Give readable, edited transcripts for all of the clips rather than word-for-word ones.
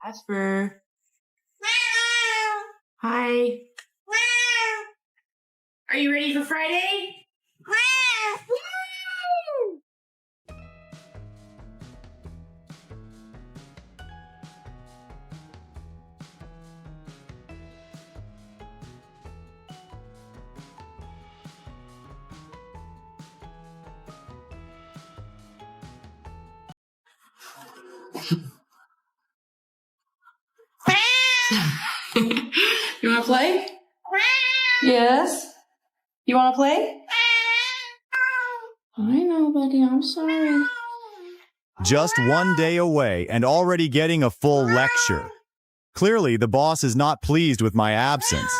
Jasper. Hi. Are you ready for Friday? You want to play? Yes. You want to play? I know, buddy. I'm sorry. Just one day away and already getting a full lecture. Clearly, the boss is not pleased with my absence.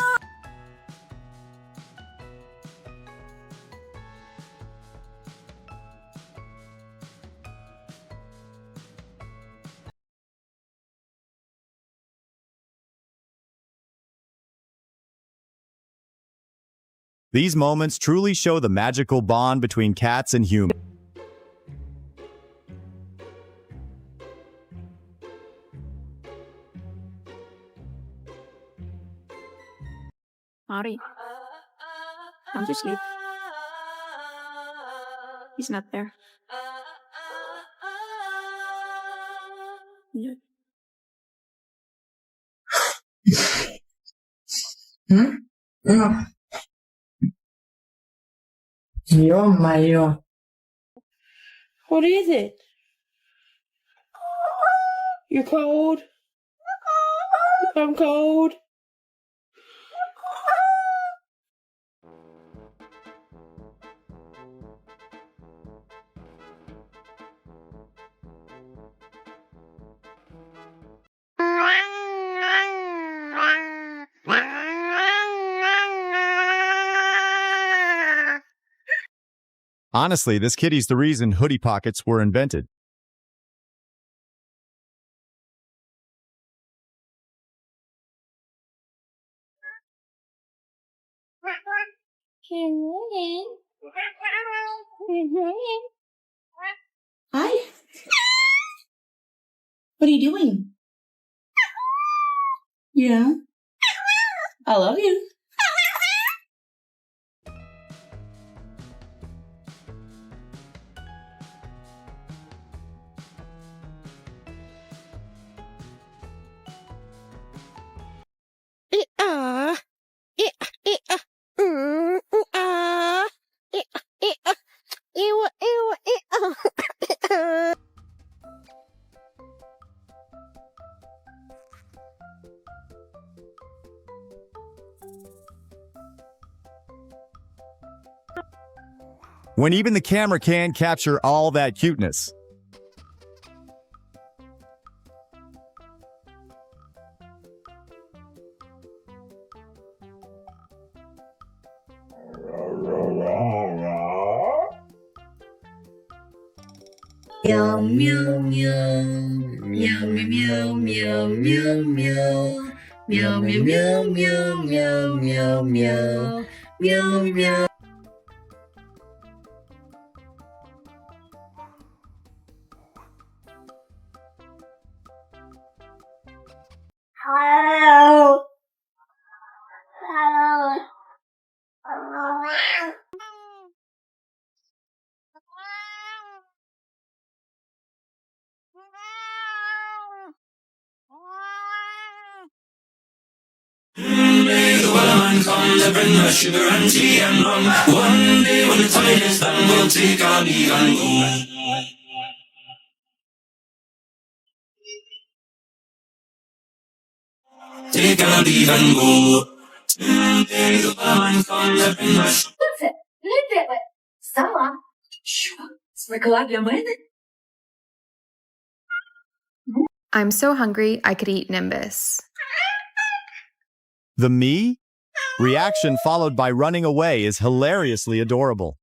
These moments truly show the magical bond between cats and humans. Mari, come to sleep. He's not there. Yeah. Yeah. Yo. What is it? You're cold? I'm cold. Honestly, this kitty's the reason hoodie pockets were invented. Hi. What are you doing? Yeah. I love you. When even the camera can't capture all that cuteness. Meow meow meow meow meow meow meow meow meow meow meow meow meow meow meow meow. Hello. Hello. The weatherman comes to bring us sugar and tea and rum. One day when the tide is done, we'll take our leave and go. Take our leave and go. Someday the weatherman comes to bring us. I'm so hungry I could eat Nimbus. The me reaction followed by running away is hilariously adorable.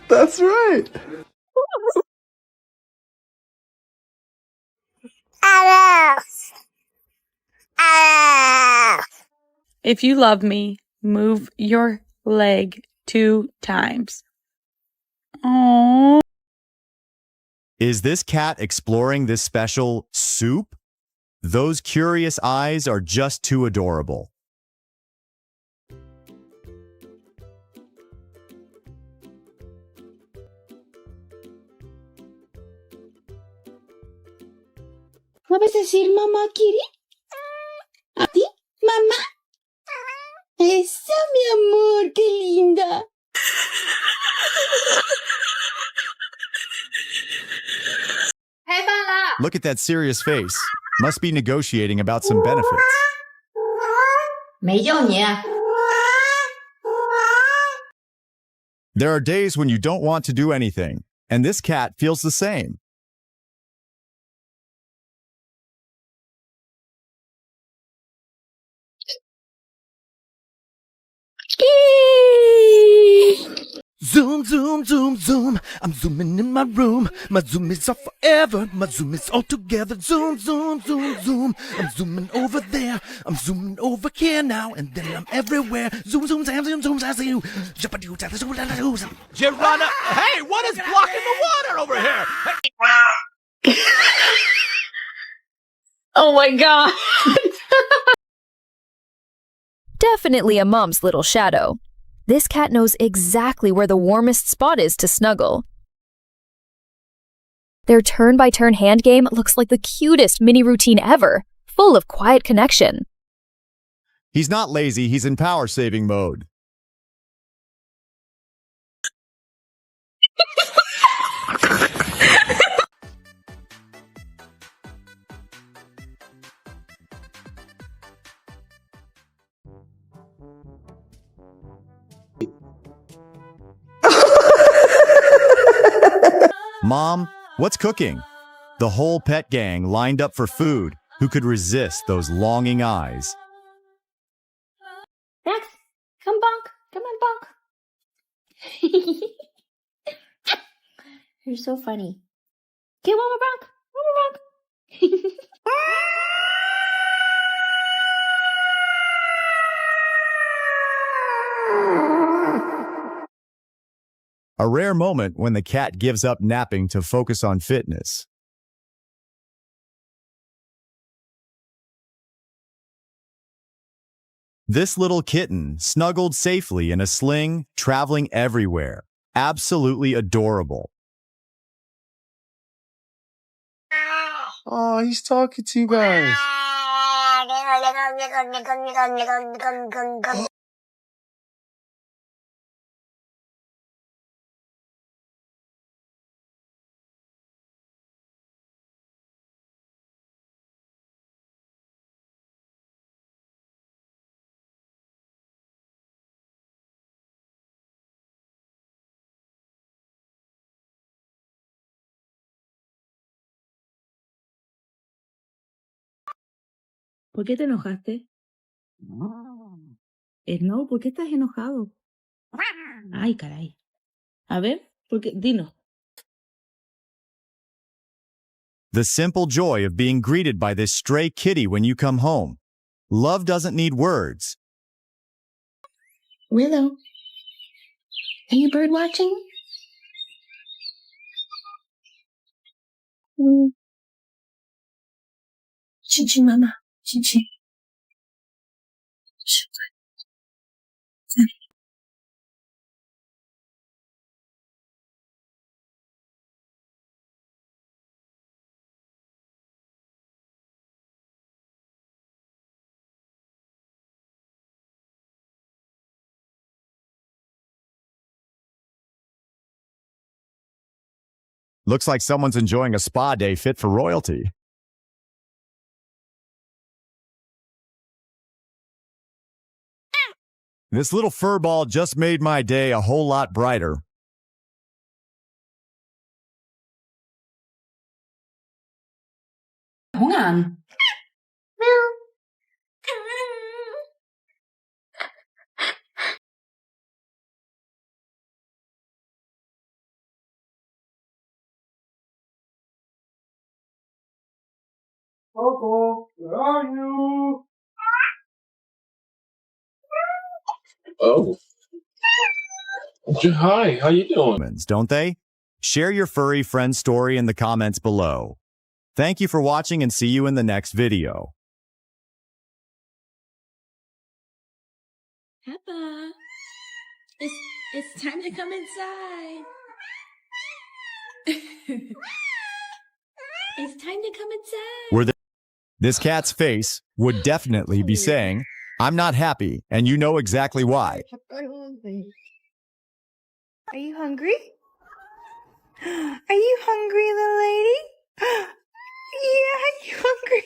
That's right. If you love me, move your leg 2 times. Aww. Is this cat exploring this special soup? Those curious eyes are just too adorable. ¿No vas a decir mamá, Kiri? ¿A ti? ¿Mamá? Eso, mi amor, qué linda. Look at that serious face. Must be negotiating about some benefits. 没用你啊。 There are days when you don't want to do anything, and this cat feels the same. Zoom, zoom, zoom, zoom. I'm zooming in my room. My zoom is off forever. My zoom is all together. Zoom, zoom, zoom, zoom. I'm zooming over there. I'm zooming over here now. And then I'm everywhere. Zoom, zoom, zoom, zoom, zoom, I see you. Geronimo, hey, what is blocking the water over here? Oh my god. Definitely a mom's little shadow. This cat knows exactly where the warmest spot is to snuggle. Their turn-by-turn hand game looks like the cutest mini routine ever, full of quiet connection. He's not lazy, he's in power-saving mode. Mom, what's cooking? The whole pet gang lined up for food. Who could resist those longing eyes? Max, come bonk. Come on, bonk. You're so funny. Get one more bonk. One more bonk. A rare moment when the cat gives up napping to focus on fitness. This little kitten snuggled safely in a sling, traveling everywhere. Absolutely adorable. Oh, he's talking to you guys. ¿Por qué te enojaste? No, ¿por qué estás enojado? Ay, caray. A ver, ¿por qué? Dinos. The simple joy of being greeted by this stray kitty when you come home. Love doesn't need words. Willow, are you bird watching? Chichi, mama. Chichi. Looks like someone's enjoying a spa day fit for royalty. This little fur ball just made my day a whole lot brighter. Hang on. Coco, where are you? Oh. Hi, how you doing? Don't they? Share your furry friend story in the comments below. Thank you for watching and see you in the next video. Peppa, it's time to come inside. It's time to come inside. This cat's face would definitely be saying, I'm not happy, and you know exactly why. Are you hungry? Are you hungry, little lady? Yeah, you hungry?